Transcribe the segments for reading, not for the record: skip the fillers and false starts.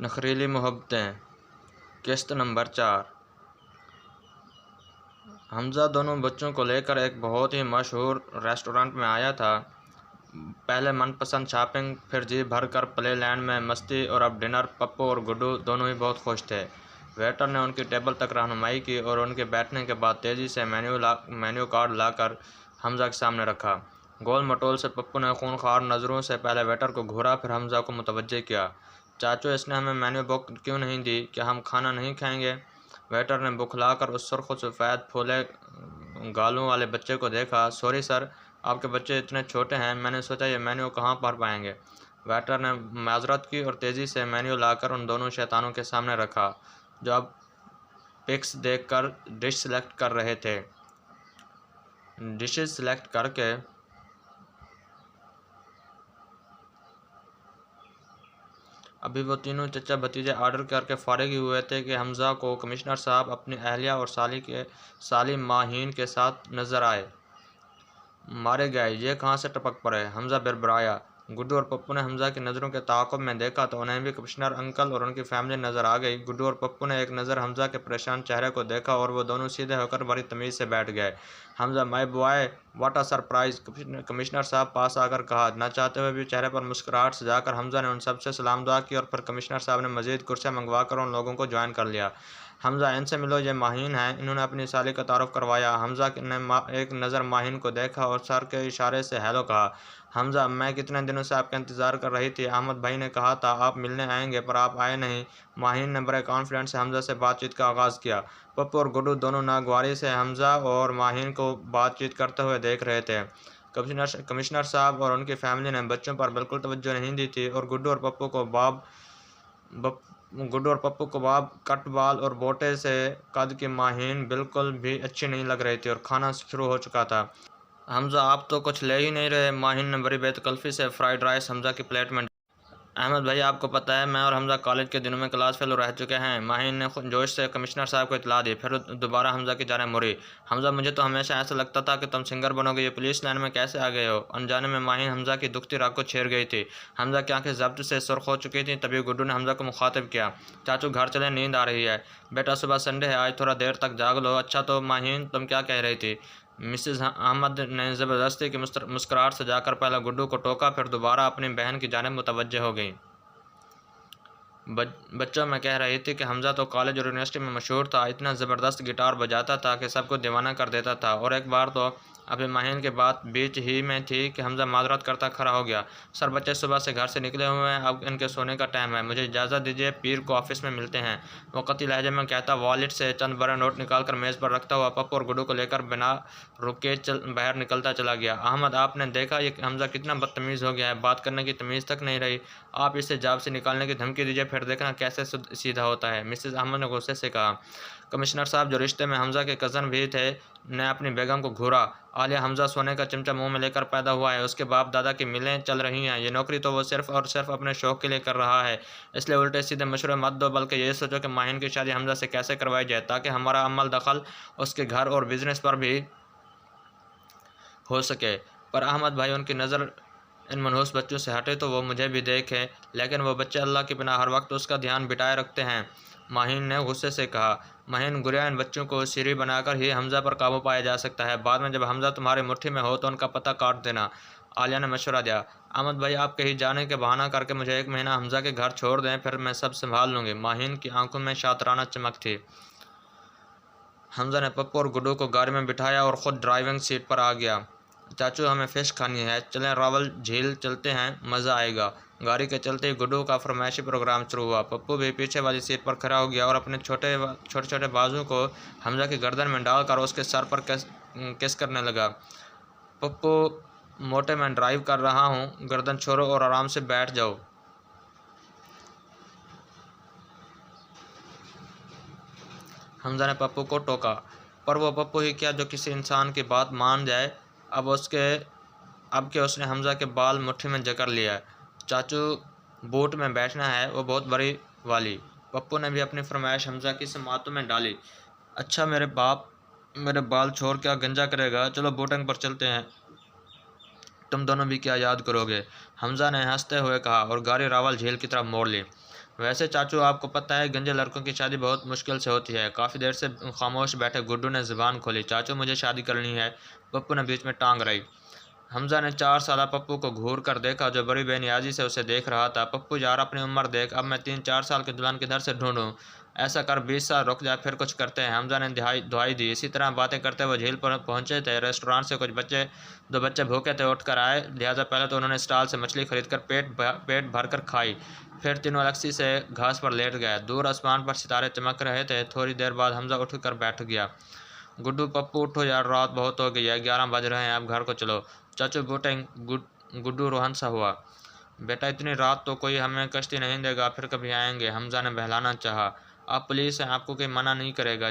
نخریلی محبتیں قسط نمبر 4۔ حمزہ دونوں بچوں کو لے کر ایک بہت ہی مشہور ریسٹورنٹ میں آیا تھا۔ پہلے من پسند شاپنگ، پھر جی بھر کر پلے لینڈ میں مستی، اور اب ڈنر۔ پپو اور گڈو دونوں ہی بہت خوش تھے۔ ویٹر نے ان کی ٹیبل تک رہنمائی کی اور ان کے بیٹھنے کے بعد تیزی سے مینیو کارڈ لا کر حمزہ کے سامنے رکھا۔ گول مٹول سے پپو نے خونخوار نظروں سے پہلے ویٹر کو گھورا، پھر حمزہ کو متوجہ کیا۔ چاچو، اس نے ہمیں مینیو بک کیوں نہیں دی؟ کیا ہم کھانا نہیں کھائیں گے؟ ویٹر نے بکھلا کر اس سرخ و سفید پھولے گالوں والے بچے کو دیکھا۔ سوری سر، آپ کے بچے اتنے چھوٹے ہیں، میں نے سوچا یہ مینیو کہاں پڑھ پائیں گے۔ ویٹر نے معذرت کی اور تیزی سے مینیو لا کر ان دونوں شیطانوں کے سامنے رکھا جو اب پکس دیکھ کر ڈش سلیکٹ کر رہے تھے۔ ڈشز سلیکٹ کر کے ابھی وہ تینوں چچا بھتیجے آرڈر کر کے فارغ ہی ہوئے تھے کہ حمزہ کو کمشنر صاحب اپنی اہلیہ اور سالی ماہین کے ساتھ نظر آئے۔ مارے گئے، یہ کہاں سے ٹپک پڑے؟ حمزہ بڑبڑایا۔ گڈو اور پپو نے حمزہ کی نظروں کے تعاقب میں دیکھا تو انہیں بھی کمشنر انکل اور ان کی فیملی نظر آ گئی۔ گڈو اور پپو نے ایک نظر حمزہ کے پریشان چہرے کو دیکھا اور وہ دونوں سیدھے ہو کر بڑی تمیز سے بیٹھ گئے۔ Hamza, my boy, what a surprise! Commissioner صاحب پاس آ کر کہا۔ نہ چاہتے ہوئے بھی چہرے پر مسکراہٹ سجا کر حمزہ نے ان سب سے سلام دعا کی اور پھر کمشنر صاحب نے مزید کرسیاں منگوا کر ان لوگوں کو جوائن کر لیا۔ حمزہ، ان سے ملو، یہ ماہین ہیں۔ انہوں نے اپنی سالی کا تعارف کروایا۔ حمزہ نے ایک نظر ماہین کو دیکھا اور سر کے اشارے سے ہیلو کہا۔ حمزہ، میں کتنے دنوں سے آپ کا انتظار کر رہی تھی۔ احمد بھائی نے کہا تھا آپ ملنے آئیں گے پر آپ آئے نہیں۔ ماہین نے بڑے کانفیڈنس سے حمزہ سے بات چیت کا آغاز کیا۔ پپو اور گڈو دونوں ناگواری سے حمزہ اور ماہین کو بات چیت کرتے ہوئے دیکھ رہے تھے۔ کمشنر صاحب اور ان کی فیملی نے بچوں پر بالکل توجہ نہیں دی تھی اور گڈو اور پپو کو باب کٹ بال اور بوٹے سے قد کی ماہین بالکل بھی اچھی نہیں لگ رہی تھی اور کھانا شروع ہو چکا تھا۔ حمزہ، آپ تو کچھ لے ہی نہیں رہے۔ ماہین نے بڑی بے تکلفی سے فرائیڈ رائس حمزہ کی پلیٹ میں۔ احمد بھائی، آپ کو پتہ ہے میں اور حمزہ کالج کے دنوں میں کلاس فیلو رہ چکے ہیں۔ ماہین نے جوش سے کمشنر صاحب کو اطلاع دی، پھر دوبارہ حمزہ کی جانب مڑی۔ حمزہ، مجھے تو ہمیشہ ایسا لگتا تھا کہ تم سنگر بنو گے، یہ پولیس لائن میں کیسے آ گئے ہو؟ انجانے میں ماہین حمزہ کی دکھتی رگ کو چھیڑ گئی تھی۔ حمزہ کی آنکھیں ضبط سے سرخ ہو چکی تھیں۔ تبھی گڈو نے حمزہ کو مخاطب کیا۔ چاچو، گھر چلیں، نیند آ رہی ہے۔ بیٹا، صبح سنڈے ہے، آج تھوڑا دیر تک جاگ لو۔ اچھا تو ماہین، تم کیا کہہ رہی تھی؟ مسز احمد نے زبردستی کی مسکراہٹ سجا کر پہلے گڈو کو ٹوکا، پھر دوبارہ اپنی بہن کی جانب متوجہ ہو گئیں۔ بچوں، میں کہہ رہی تھی کہ حمزہ تو کالج اور یونیورسٹی میں مشہور تھا، اتنا زبردست گٹار بجاتا تھا کہ سب کو دیوانہ کر دیتا تھا۔ اور ایک بار تو ابھی ماہین کی بات بیچ ہی میں تھی کہ حمزہ معذرت کرتا کھڑا ہو گیا۔ سر، بچے صبح سے گھر سے نکلے ہوئے ہیں، اب ان کے سونے کا ٹائم ہے، مجھے اجازت دیجیے، پیر کو آفس میں ملتے ہیں۔ وہ قطعی لہجے میں کہتا والیٹ سے چند بڑے نوٹ نکال کر میز پر رکھتا ہوا پپو اور گڈو کو لے کر بنا رکے باہر نکلتا چلا گیا۔ احمد، آپ نے دیکھا یہ حمزہ کتنا بدتمیز ہو گیا ہے، بات کرنے کی تمیز تک نہیں رہی۔ آپ اسے جاب سے نکالنے کی دھمکی دیجیے، پھر دیکھنا کیسے سیدھا ہوتا ہے، مسز احمد نے غصے سے کہا۔ کمشنر صاحب، جو رشتے میں حمزہ کے کزن بھی تھے، نے اپنی بیگم کو گھورا۔ عالیہ، حمزہ سونے کا چمچہ منہ میں لے کر پیدا ہوا ہے، اس کے باپ دادا کی ملیں چل رہی ہیں، یہ نوکری تو وہ صرف اور صرف اپنے شوق کے لیے کر رہا ہے، اس لیے الٹے سیدھے مشورے مت دو، بلکہ یہ سوچو کہ ماہین کی شادی حمزہ سے کیسے کروائی جائے تاکہ ہمارا عمل دخل اس کے گھر اور بزنس پر بھی ہو سکے۔ پر احمد بھائی، ان کی نظر ان منحوس بچوں سے ہٹے تو وہ مجھے بھی دیکھیں، لیکن وہ بچے اللہ کی پناہ ہر وقت اس کا دھیان بٹائے رکھتے ہیں، ماہین نے غصے سے کہا۔ ماہین، گریا ان بچوں کو سیری بنا کر ہی حمزہ پر قابو پایا جا سکتا ہے، بعد میں جب حمزہ تمہاری مٹھی میں ہو تو ان کا پتہ کاٹ دینا، عالیہ نے مشورہ دیا۔ احمد بھائی، آپ کہیں جانے کے بہانہ کر کے مجھے 1 مہینہ حمزہ کے گھر چھوڑ دیں، پھر میں سب سنبھال لوں گی۔ ماہین کی آنکھوں میں شاطرانہ چمک تھی۔ حمزہ نے پپو اور گڈو کو گاڑی میں بٹھایا اور خود ڈرائیونگ سیٹ پر آ گیا۔ چاچو، ہمیں فش کھانی ہے، چلیں راول جھیل چلتے ہیں، مزہ آئے گا۔ گاڑی کے چلتے ہی گڈو کا فرمائشی پروگرام شروع ہوا۔ پپو بھی پیچھے والی سیٹ پر کھڑا ہو گیا اور اپنے چھوٹے چھوٹے بازو کو حمزہ کی گردن میں ڈال کر اس کے سر پر کس کرنے لگا۔ پپو، موٹے، میں ڈرائیو کر رہا ہوں، گردن چھوڑو اور آرام سے بیٹھ جاؤ۔ حمزہ نے پپو کو ٹوکا۔ پر وہ پپو ہی کیا جو کسی انسان کی بات مان جائے، اب کہ اس نے حمزہ کے بال مٹھی میں جکڑ لیا۔ چاچو، بوٹ میں بیٹھنا ہے، وہ بہت بڑی والی۔ پپو نے بھی اپنی فرمائش حمزہ کی سماعتوں میں ڈالی۔ اچھا میرے باپ، میرے بال چھوڑ کیا گنجا کرے گا، چلو بوٹنگ پر چلتے ہیں، تم دونوں بھی کیا یاد کرو گے، حمزہ نے ہنستے ہوئے کہا اور گاڑی راول جھیل کی طرف موڑ لی۔ ویسے چاچو آپ کو پتہ ہے گنجے لڑکوں کی شادی بہت مشکل سے ہوتی ہے۔ کافی دیر سے خاموش بیٹھے گڈو نے زبان کھولی۔ چاچو مجھے شادی کرنی ہے، پپو نے بیچ میں ٹانگ رہی۔ حمزہ نے 4 سالہ پپو کو گھور کر دیکھا جو بڑی بے نیازی سے اسے دیکھ رہا تھا۔ پپو یار اپنی عمر دیکھ، اب میں 3-4 سال کی دلہن کدھر سے ڈھونڈوں؟ ایسا کر 20 سال رک جا پھر کچھ کرتے ہیں۔ حمزہ نے دعائی دی۔ اسی طرح باتیں کرتے وہ جھیل پر پہنچے تھے۔ ریسٹورانٹ سے دو بچے بھوکے تھے اٹھ کر آئے، لہٰذا پہلے تو انہوں نے اسٹال سے مچھلی خرید کر پیٹ بھر کر کھائی، پھر تینوں لکسی سے گھاس پر لیٹ گئے۔ دور آسمان پر ستارے چمک رہے تھے۔ تھوڑی دیر بعد حمزہ اٹھ کر بیٹھ گیا۔ گڈو پپو اٹھو یار، رات بہت ہو گئی ہے، 11 بج رہے ہیں، اب گھر کو چلو۔ چاچو بوٹے گڈو روہن سا ہوا۔ بیٹا اتنی رات تو کوئی ہمیں کشتی نہیں دے گا، پھر کبھی آئیں گے۔ حمزہ نے بہلانا چاہا۔ آپ پولیس ہیں، آپ کو کوئی منع نہیں کرے گا،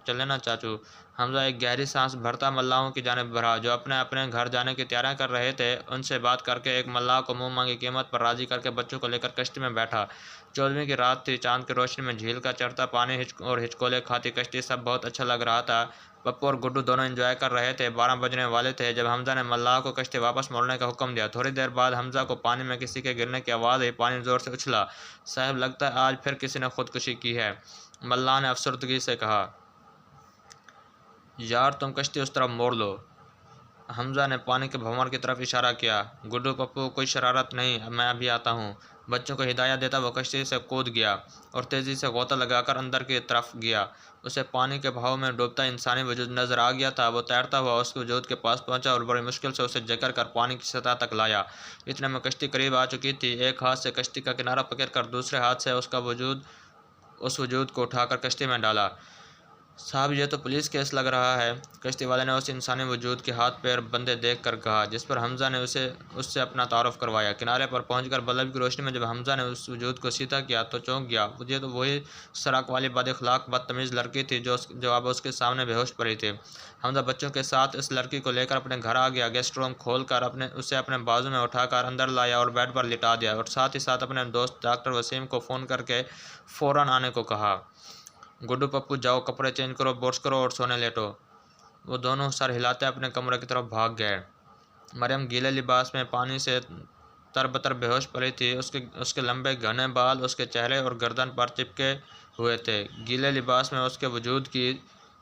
چلیں نا چاچو۔ حمزہ ایک گہری سانس بھرتا ملاحوں کی جانب بڑھا جو اپنے گھر جانے کی تیاریاں کر رہے تھے۔ ان سے بات کر کے ایک ملاح کو منہ مانگی قیمت پر راضی کر کے بچوں کو لے کر کشتی میں بیٹھا۔ 14ویں کی رات تھی، چاند کی روشنی میں جھیل کا چڑھتا پانی اور ہچکولے کھاتی کشتی سب بہت اچھا لگ رہا تھا۔ پپو اور گڈو دونوں انجوائے کر رہے تھے۔ 12 بجنے والے تھے جب حمزہ نے ملاح کو کشتی واپس موڑنے کا حکم دیا۔ تھوڑی دیر بعد حمزہ کو پانی میں کسی کے گرنے کی آواز آئی۔ پانی زور سے اچھلا۔ صاحب لگتا ہے آج پھر کسی نے خودکشی کی ہے، ملاح نے افسردگی سے کہا۔ یار تم کشتی اس طرف موڑ لو، حمزہ نے پانی کے بھنور کی طرف اشارہ کیا۔ گڈو پپو کوئی شرارت نہیں، میں ابھی آتا ہوں۔ بچوں کو ہدایت دیتا وہ کشتی سے کود گیا اور تیزی سے غوطہ لگا کر اندر کی طرف گیا۔ اسے پانی کے بہاؤ میں ڈوبتا انسانی وجود نظر آ گیا تھا۔ وہ تیرتا ہوا اس کے وجود کے پاس پہنچا اور بڑی مشکل سے اسے جکڑ کر پانی کی سطح تک لایا۔ اتنے میں کشتی قریب آ چکی تھی۔ ایک ہاتھ سے کشتی کا کنارہ پکڑ کر دوسرے ہاتھ سے اس وجود کو اٹھا کر کشتی میں ڈالا۔ صاحب یہ تو پولیس کیس لگ رہا ہے، کشتی والے نے اس انسانی وجود کے ہاتھ پیر بندھے دیکھ کر کہا، جس پر حمزہ نے اس سے اپنا تعارف کروایا۔ کنارے پر پہنچ کر بلب کی روشنی میں جب حمزہ نے اس وجود کو سیدھا کیا تو چونک گیا۔ یہ تو وہی سراق والی بد اخلاق بدتمیز لڑکی تھی جو اب اس کے سامنے بے ہوش پڑی تھی۔ حمزہ بچوں کے ساتھ اس لڑکی کو لے کر اپنے گھر آ گیا۔ گیسٹ روم کھول کر اسے اپنے بازو میں اٹھا کر اندر لایا اور بیڈ پر لٹا دیا اور ساتھ ہی ساتھ اپنے دوست ڈاکٹر وسیم کو فون کر کے فوراً آنے کو کہا۔ گڈو پپو جاؤ، کپڑے چینج کرو، برش کرو اور سونے لیٹو۔ وہ دونوں سر ہلاتے اپنے کمرے کی طرف بھاگ گئے۔ مریم گیلے لباس میں پانی سے تربتر بے ہوش پڑی تھی۔ اس کے لمبے گھنے بال اس کے چہرے اور گردن پر چپکے ہوئے تھے۔ گیلے لباس میں اس کے وجود کی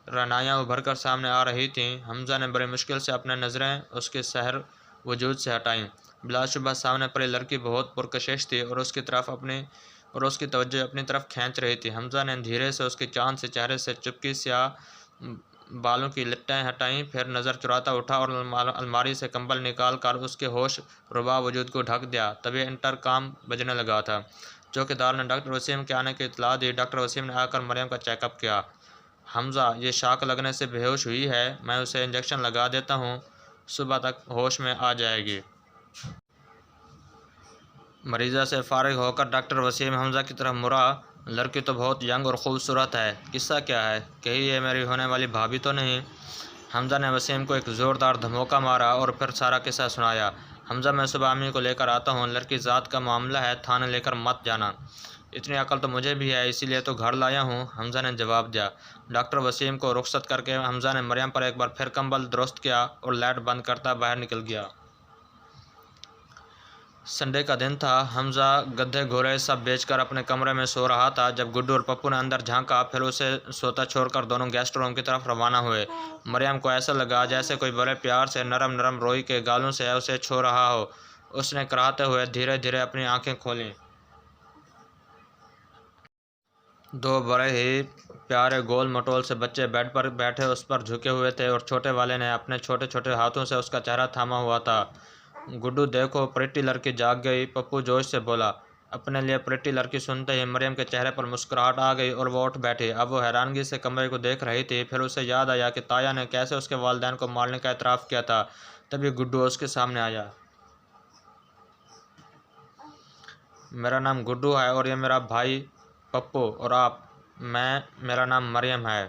رعنائیاں ابھر کر سامنے آ رہی تھیں۔ حمزہ نے بڑی مشکل سے اپنے نظریں اس کے سحر وجود سے ہٹائیں۔ بلا شبہ سامنے پڑی لڑکی بہت پرکشش تھی اور اس کی توجہ اپنی طرف کھینچ رہی تھی۔ حمزہ نے دھیرے سے اس کے چاند سے چہرے سے چپکی سیاہ بالوں کی لٹیں ہٹائیں، پھر نظر چراتا اٹھا اور الماری سے کمبل نکال کر اس کے ہوش ربا وجود کو ڈھک دیا۔ تبھی انٹر کام بجنے لگا تھا۔ چوکیدار نے ڈاکٹر وسیم کے آنے کی اطلاع دی۔ ڈاکٹر وسیم نے آ کر مریم کا چیک اپ کیا۔ حمزہ یہ شاک لگنے سے بے ہوش ہوئی ہے، میں اسے انجیکشن لگا دیتا ہوں، صبح تک ہوش میں آ جائے گی۔ مریضہ سے فارغ ہو کر ڈاکٹر وسیم حمزہ کی طرف مڑا۔ لڑکی تو بہت ینگ اور خوبصورت ہے، قصہ کیا ہے؟ کہیں یہ میری ہونے والی بھابھی تو نہیں؟ حمزہ نے وسیم کو ایک زوردار دھموکہ مارا اور پھر سارا قصہ سنایا۔ حمزہ میں صبح امی کو لے کر آتا ہوں، لڑکی ذات کا معاملہ ہے، تھانے لے کر مت جانا۔ اتنی عقل تو مجھے بھی ہے، اسی لیے تو گھر لایا ہوں، حمزہ نے جواب دیا۔ ڈاکٹر وسیم کو رخصت کر کے حمزہ نے مریم پر ایک بار پھر کمبل درست کیا اور لائٹ بند کرتا باہر نکل گیا۔ سنڈے کا دن تھا۔ حمزہ گدھے گھوڑے سب بیچ کر اپنے کمرے میں سو رہا تھا جب گڈو اور پپو نے اندر جھانکا، پھر اسے سوتا چھوڑ کر دونوں گیسٹ روم کی طرف روانہ ہوئے۔ مریم کو ایسا لگا جیسے کوئی بڑے پیار سے نرم نرم روئی کے گالوں سے اسے چھو رہا ہو۔ اس نے کراہتے ہوئے دھیرے دھیرے اپنی آنکھیں کھولیں۔ دو بڑے ہی پیارے گول مٹول سے بچے بیڈ پر بیٹھے اس پر جھکے ہوئے تھے اور چھوٹے والے نے اپنے چھوٹے چھوٹے ہاتھوں سے اس کا چہرہ تھاما ہوا تھا۔ گڈو دیکھو، پریٹی لڑکی جاگ گئی، پپو جوش سے بولا۔ اپنے لیے پریٹی لڑکی سنتے ہی مریم کے چہرے پر مسکراہٹ آ گئی اور وہ اٹھ بیٹھی۔ اب وہ حیرانگی سے کمرے کو دیکھ رہی تھی۔ پھر اسے یاد آیا کہ تایا نے کیسے اس کے والدین کو مارنے کا اعتراف کیا تھا۔ تبھی گڈو اس کے سامنے آیا۔ میرا نام گڈو ہے اور یہ میرا بھائی پپو، اور میرا نام مریم ہے۔